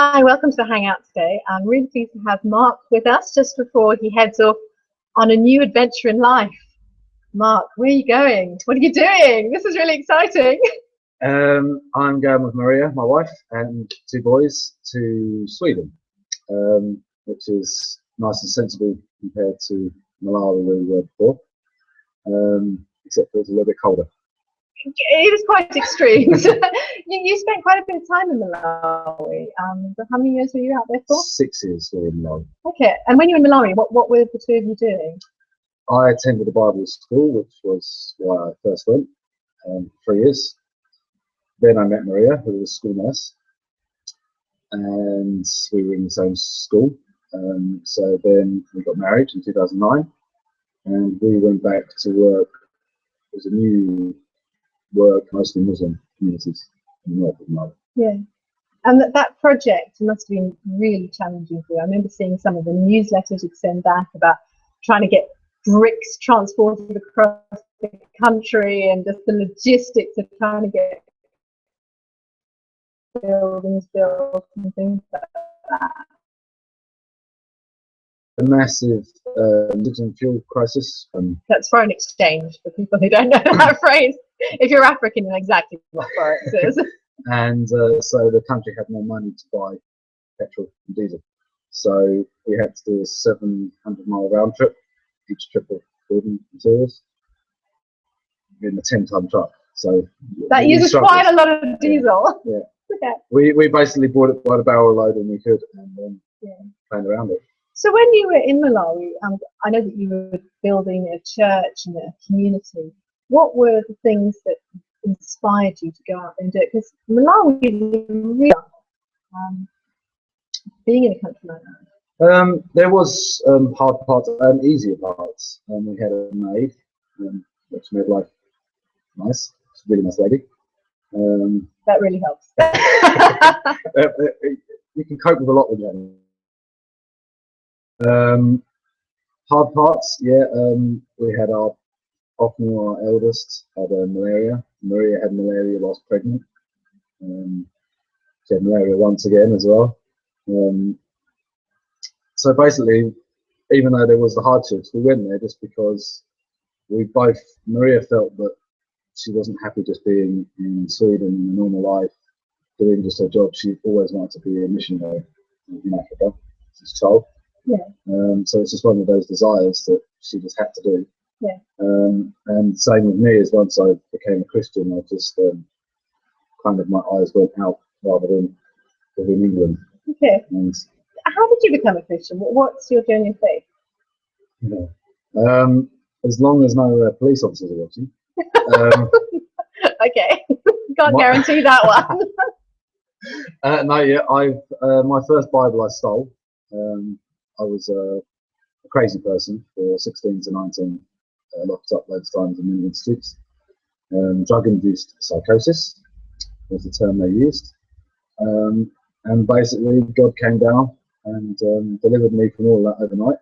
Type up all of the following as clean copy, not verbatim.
Hi, welcome to the Hangout today. I'm really pleased to have Mark with us just before he heads off on a new adventure in life. Mark, where are you going? What are you doing? This is really exciting. I'm going with Maria, my wife, and two boys to Sweden, which is nice and sensible compared to Malawi where we were before, except for it's a little bit colder. It was quite extreme. You spent quite a bit of time in Malawi. How many years were you out there for? 6 years we were in Malawi. Okay, and when you were in Malawi, what were the two of you doing? I attended a Bible school, which was why I first went, 3 years. Then I met Maria, who was a school nurse, and we were in the same school. So then we got married in 2009, and we went back to work. It was a new work, mostly Muslim communities in the north of Malawi. Yeah, and that project must have been really challenging for you. I remember seeing some of the newsletters you'd send back about trying to get bricks transported across the country and just the logistics of trying to get buildings built and things like that. A massive digital fuel crisis. That's foreign exchange for people who don't know that phrase. If you're African, you know exactly what forex is. And so the country had no money to buy petrol and diesel. So we had to do a 700-mile round trip, each trip of building materials, in a 10-ton truck. So that uses quite a lot of diesel. Yeah. Okay. We basically bought it by the barrel load when we could, and then planned around it. So when you were in Malawi, I know that you were building a church and a community. What were the things that inspired you to go out there and do it? Because Malawi is real, being in a country like that. There was hard parts and easier parts. We had a maid, which made life nice. She's a really nice lady. That really helps. You can cope with a lot with that. Hard parts, yeah. We had our eldest had malaria. Maria had malaria whilst pregnant. She had malaria once again as well. So basically, even though there was the hardships, we went there just because Maria felt that she wasn't happy just being in Sweden in a normal life, doing just her job. She always wanted to be a missionary in Africa as a child. Yeah. So it's just one of those desires that she just had to do. Yeah. And same with me, as once I became a Christian, I just kind of my eyes went out rather than within England. Okay. And how did you become a Christian? What's your journey of faith? Yeah. As long as no police officers are watching. Okay. Can't guarantee that one. No, yeah. My first Bible I stole. I was a crazy person for 16 to 19, locked up loads of times in many institutes. Drug-induced psychosis was the term they used. And basically, God came down and delivered me from all that overnight.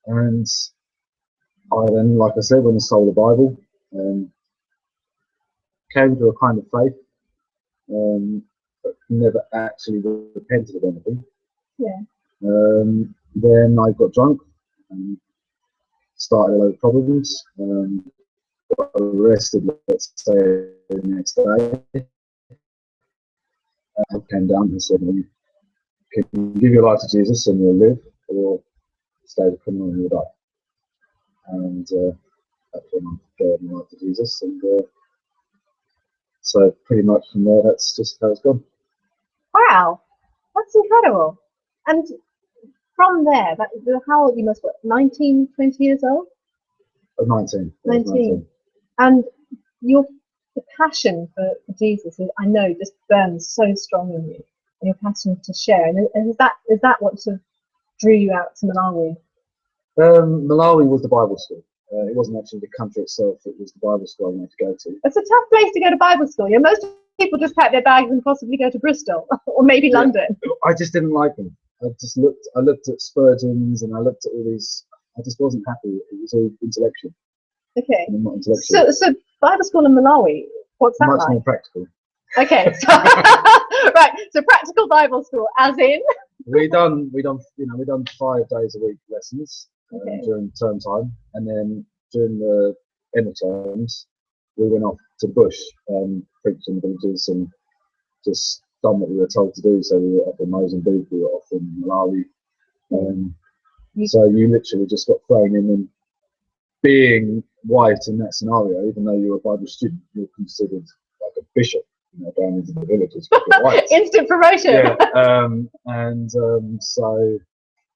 And I then, like I said, went and stole the Bible, came to a kind of faith, but never actually repented of anything. Yeah. Then I got drunk and started a load of problems. Got arrested, let's say, the next day. I came down and said, "You can give your life to Jesus and you'll live, or stay as a criminal and you'll die." And that's when I gave my life to Jesus. And so pretty much from there, that's just how it's gone. Wow, that's incredible. And from there, how old you must be? 19, 20 years old? 19. 19. And the passion for Jesus, I know, just burns so strong in you, and your passion to share. And is that what sort of drew you out to Malawi? Malawi was the Bible school. It wasn't actually the country itself, it was the Bible school I wanted to go to. It's a tough place to go to Bible school. Yeah, most people just pack their bags and possibly go to Bristol or maybe London. I just didn't like them. I looked at Spurgeon's and I looked at all these. I just wasn't happy. It was all intellectual. Okay. And not intellectual. So Bible school in Malawi, what's that like? Much more practical. Okay. So Right. So practical Bible school, as in. we done 5 days a week lessons Okay. during term time, and then during the end of terms, we went off to the bush, preached in villages and just done what we were told to do. So we were off in Mozambique, we were off in Malawi. So you literally just got thrown in, and being white in that scenario, even though you're a Bible student, you're considered like a bishop, down into the villages because you're white. Instant promotion. Yeah, so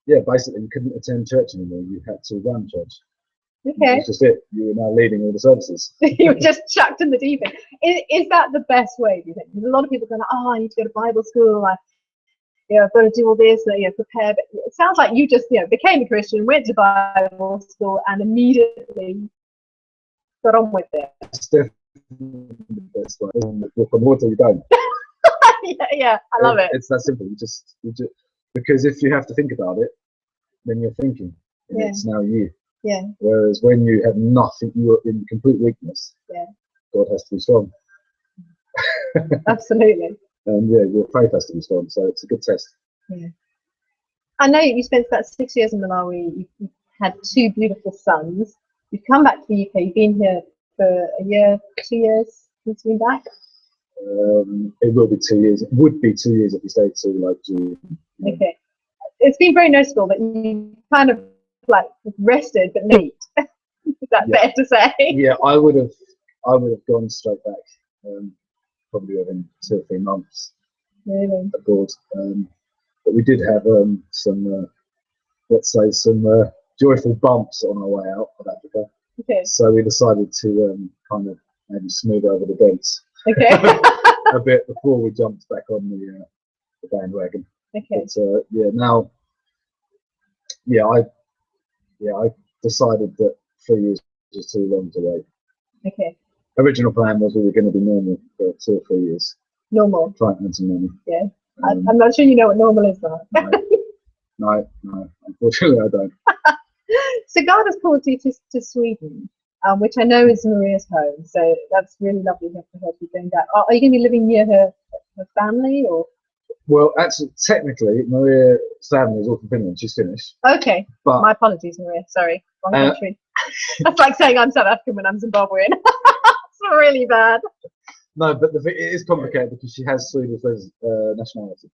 yeah, basically you couldn't attend church anymore. You had to run church. Okay. That's just it. You were now leading all the services. You were just chucked in the deep end. Is that the best way, do you think? There's a lot of people going, oh, I need to go to Bible school. I've got to do all this, prepare. But it sounds like you just, became a Christian, went to Bible school, and immediately got on with it. It's definitely the best way. From water, you don't. yeah, I love it. It's that simple. You just because if you have to think about it, then you're thinking, and it's now you. Yeah. Whereas when you have nothing, you're in complete weakness. Yeah. God has to be strong. Absolutely. And your faith has to be strong. So it's a good test. Yeah. I know you spent about 6 years in Malawi. You had 2 beautiful sons. You've come back to the UK. You've been here for a year, 2 years since you've been back. It will be 2 years. It would be 2 years if we stayed till like June. Okay. It's been very noticeable that you kind of rested but not eat. Is that fair to say? Yeah, I would have gone straight back, probably within 2 or 3 months. Really? Abroad. But we did have some, let's say, some joyful bumps on our way out of Africa. Okay. So we decided to kind of maybe smooth over the dents. Okay. A bit before we jumped back on the bandwagon. Okay. But now, I decided that 3 years was too long to wait. Okay. Original plan was we were going to be normal for 2 or 3 years. Normal. Trying to earn some money. Yeah. I'm not sure you know what normal is now. No, unfortunately I don't. So God has called you to Sweden, which I know is Maria's home. So that's really lovely for her to be going back. Are you going to be living near her family or? Well, actually, technically, Maria's family is all from Finland. She's Finnish. Okay. But my apologies, Maria. Sorry. Wrong country. That's like saying I'm South African when I'm Zimbabwean. It's really bad. No, but it is complicated because she has Swedish nationality.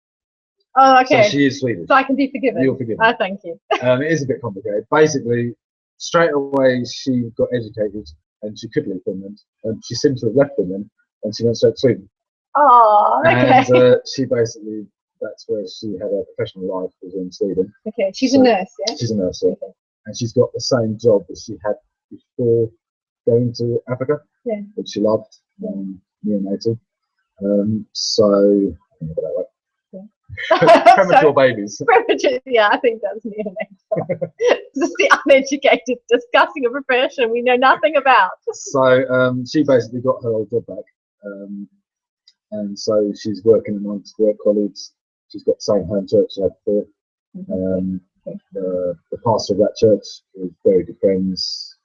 Oh, okay. So she is Swedish. So I can be forgiven. You're forgiven. Oh, thank you. It is a bit complicated. Basically, straight away she got educated and she could leave Finland. And she seemed to have left Finland and she went straight to Sweden. Oh, okay. And she basically, that's where she had her professional life, was in Sweden. Okay, she's a nurse, yeah? She's a nurse, yeah. Okay. And she's got the same job that she had before going to Africa, which she loved, neonatal. So, I think about that way. Premature babies. Premature, yeah, I think that's neonatal. Just the uneducated discussing a profession we know nothing about. So she basically got her old job back, and so she's working amongst work colleagues. She's got the same home church she had before. The pastor of that church was very good friends.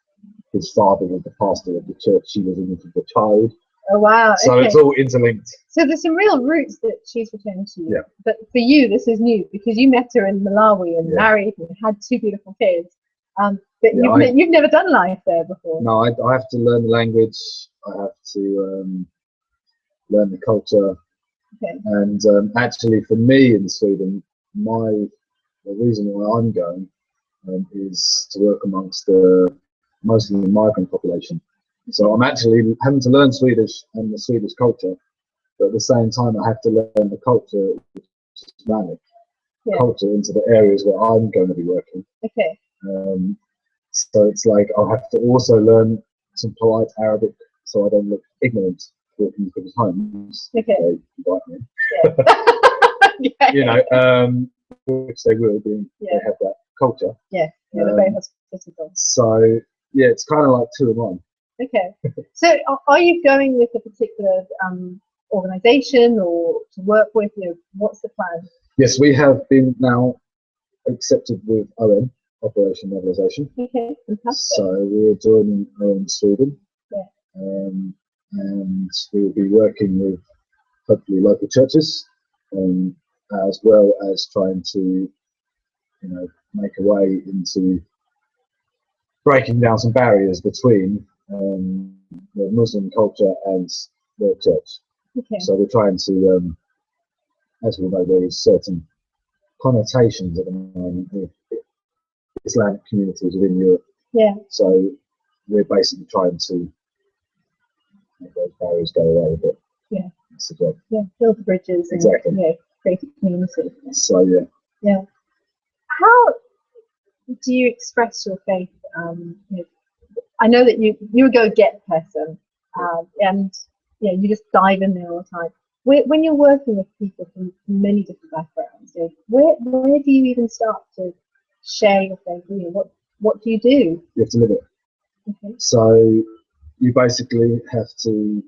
His father was the pastor of the church she was in as a child. Oh wow! So it's all interlinked. So there's some real roots that she's returned to you. Yeah. But for you, this is new because you met her in Malawi and married and had 2 beautiful kids. But you've never done life there before. No, I have to learn the language. I have to learn the culture. Okay. And actually, for me in Sweden, the reason why I'm going is to work amongst the mostly migrant population. So I'm actually having to learn Swedish and the Swedish culture, but at the same time I have to learn the culture, which is Islamic culture, into the areas where I'm going to be working. Okay. So it's like I'll have to also learn some polite Arabic so I don't look ignorant walking into people's homes. Okay. They invite me. Yeah. Which they will be. They have that culture. Yeah. They're very hospitable. So yeah, it's kind of like 2 in 1. Okay. So are you going with a particular organisation or to work with? What's the plan? Yes, we have been now accepted with OM, Operation Mobilisation. Okay, fantastic. So we're joining OM Sweden. Yeah. And we will be working with hopefully local churches as well as trying to, make a way into breaking down some barriers between the Muslim culture and the church. Okay. So we're trying to, as we know, there is certain connotations at the moment with Islamic communities within Europe. Yeah. So we're basically trying to make those barriers go away a bit. Yeah. That's the job. Yeah. Build the bridges. Exactly. And, create a community. So yeah. Yeah. How do you express your faith? I know that you're a go-get person, and you just dive in there all the time. When you're working with people from many different backgrounds, where do you even start to share your faith? What do you do? You have to live it. Okay. So you basically have to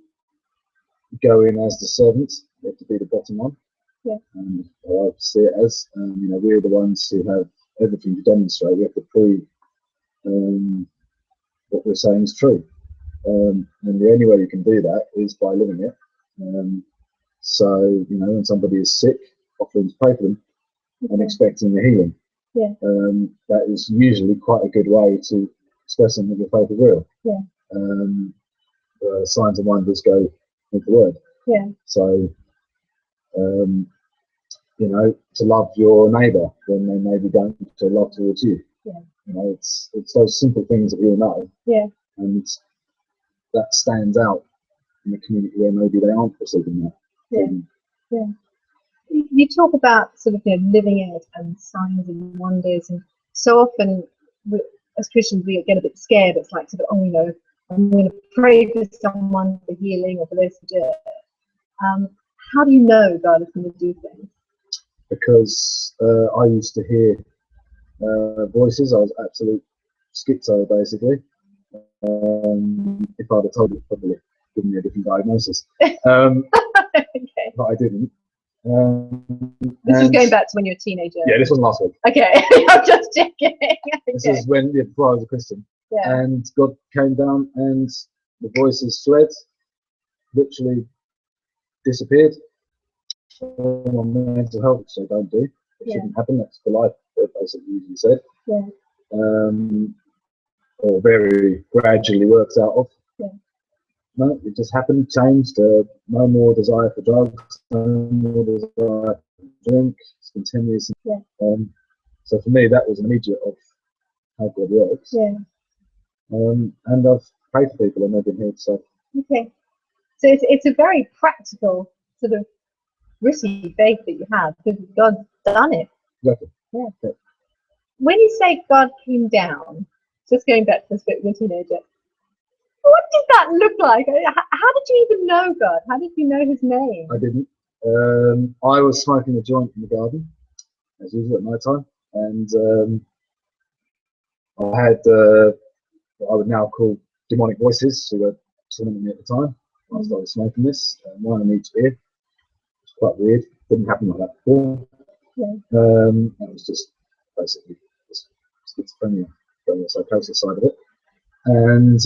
go in as the servant. You have to be the bottom one. Yeah. I see it as, we're the ones who have everything to demonstrate. We have to prove what we're saying is true. And the only way you can do that is by living it. So, when somebody is sick, offering to pray for them and expecting a healing. Yeah. That is usually quite a good way to express something your faith is real. Yeah. Signs and wonders go with the word. Yeah. So, to love your neighbour when they maybe don't to love towards you. Yeah. It's those simple things that we all know. Yeah. And that stands out in a community where maybe they aren't receiving that. Yeah. Yeah. You talk about sort of living it and signs and wonders, and so often as Christians we get a bit scared. It's like sort of, I'm going to pray for someone for healing or for this to do it. How do you know God is going to do things? Because I used to hear voices. I was absolute schizo, basically. If I'd have told you, probably given me a different diagnosis. Okay. But I didn't. This is going back to when you were a teenager. Yeah, this wasn't last week. Okay, I'm just checking. This is before I was a Christian. Yeah. And God came down and the voices fled, literally disappeared. My mental health, so don't do. It shouldn't happen. That's for life, basically usually said. Yeah. Or very gradually works out of. Yeah. No, it just happened, changed. No more desire for drugs, no more desire for drink. It's continuous. Yeah. So for me, that was an immediate of how God works. Yeah. And I've prayed for people and they've been healed. So. Okay. So it's a very practical sort of risky faith that you have because God's done it. Exactly. Yeah. When you say God came down, just going back to this bit with a teenager, what did that look like? How did you even know God? How did you know His name? I didn't. I was smoking a joint in the garden, as usual at night time, and I had what I would now call demonic voices who were taunting me at the time. I started smoking this, one in each ear. It's quite weird. Didn't happen like that before. Yeah. That was just basically just schizophrenia, the psychosis side of it. And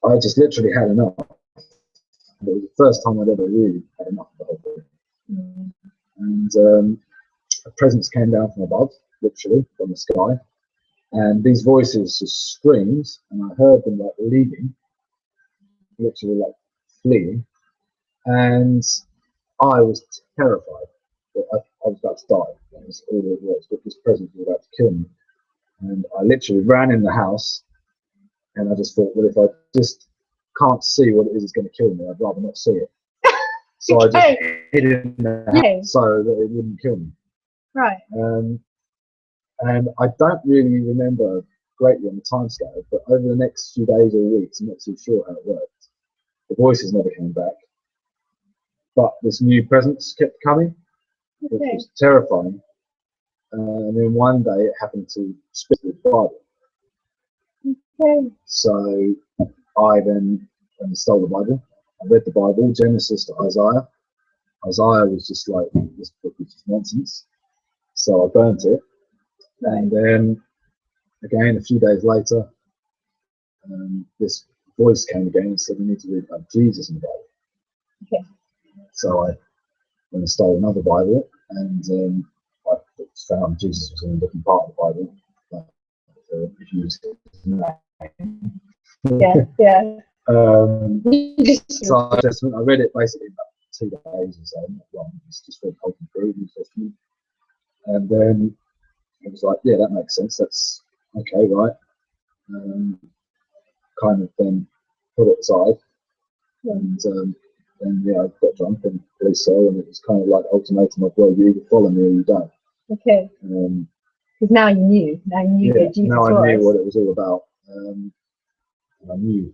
I just literally had enough. It was the first time I'd ever really had enough of the whole thing. Mm. And a presence came down from above, literally, from the sky. And these voices just screamed, and I heard them like leaving, literally like fleeing. And I was terrified that I was about to die. That was all it was, that this presence was about to kill me. And I literally ran in the house, and I just thought, well, if I just can't see what it is that's going to kill me, I'd rather not see it. So I just hid in the house so that it wouldn't kill me. Right. And I don't really remember greatly on the timescale, but over the next few days or weeks, I'm not too sure how it worked. The voices never came back, but this new presence kept coming, which was terrifying. And then one day it happened to spit with the Bible. Okay. So I then stole the Bible. I read the Bible, Genesis to Isaiah. Isaiah was just like, this book is just nonsense. So I burnt it. And then again, a few days later, this voice came again and said, you need to read about Jesus in the Bible. Okay. So I when I stole another Bible, and I found Jesus was in a different part of the Bible. If you use his name. Yeah. So Testament, I read it basically in about 2 days or so, not long. It's just read whole through New Testament, and then it was like, yeah, that makes sense. That's okay, right? Kind of then put it aside, and then yeah, I got drunk and police saw, and it was kind of like ultimatum of, well, you either follow me or you don't. Okay. Because now you knew. Now you knew that Jesus now I was. knew what it was all about. And I knew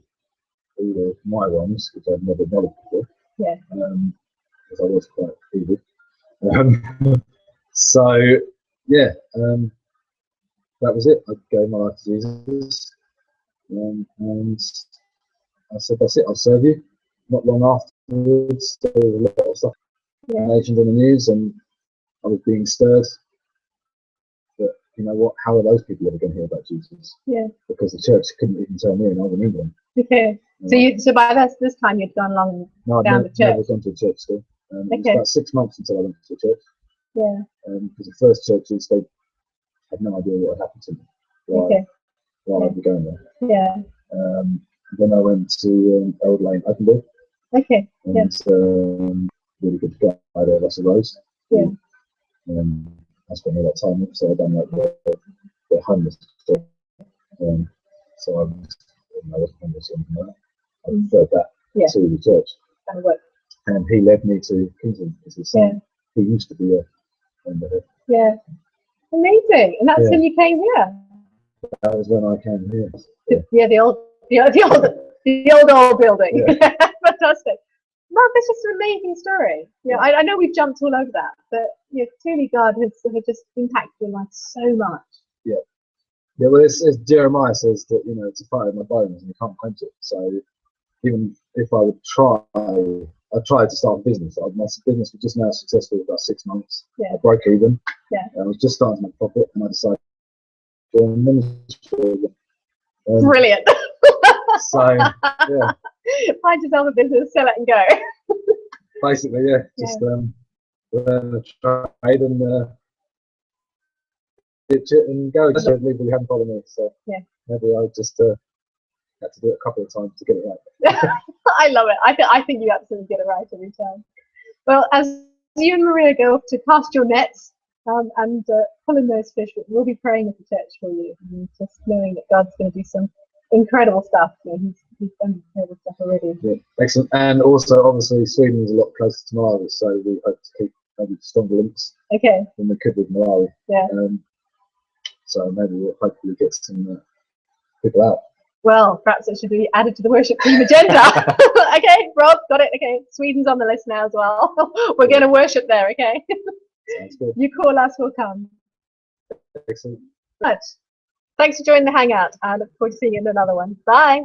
all of my wrongs, which I'd never acknowledged before. Yeah. Because I was quite evil. So yeah, that was it. I gave my life to Jesus, and I said, "That's it. I'll serve you." Not long afterwards, there was a lot of stuff mentioned in the news, and I was being stirred. But you know what? How are those people ever going to hear about Jesus? Yeah. Because the church couldn't even tell me, and I was in England. Okay. So by this time you'd gone along down the church. No, I'd never gone to a church still. It was about 6 months until I went to a church. Yeah. Because the first churches, they had no idea what had happened to me. Why I'd be going there. Yeah. Then I went to Old Lane, Oakenville. Okay. And really good guy there, Russell Rose. Yeah. I spent all that time with, so I done like the homeless stuff. So I wasn't homeless or anything like that. I referred that to the church. And he led me to Kingsland. He used to be a member here. Yeah. Amazing. And that's when you came here. That was when I came here. Yeah, the old building. Yeah. Fantastic. Mark, that's just an amazing story. Yeah, I know we've jumped all over that, but clearly God has just impacted your life so much. Yeah. Yeah, well, as Jeremiah says that it's a fire in my bones and you can't quench it. So even if I would try, I tried to start a business. My business was just now successful about 6 months. Yeah. I broke even. Yeah. I was just starting to make profit, and I decided to join the ministry. Brilliant. So yeah. Find yourself a business, sell it, and go. Basically, yeah. Just learn a trade and ditch it and go. Just people who haven't followed me, so maybe I just had to do it a couple of times to get it right. I love it. I think you absolutely get it right every time. Well, as you and Maria go off to cast your nets and pull in those fish, we'll be praying at the church for you, and just knowing that God's going to do some incredible stuff. He's done incredible stuff already. Yeah, excellent. And also, obviously, Sweden is a lot closer to Malawi, so we hope to keep maybe stronger links than we could with Malawi. Yeah. So maybe we'll hopefully get some people out. Well, perhaps it should be added to the worship team agenda. Okay, Rob, got it. Okay, Sweden's on the list now as well. We're going to worship there. Okay. Sounds good. You call us, we'll come. Excellent. Thanks for joining the Hangout. I look forward to seeing you in another one. Bye.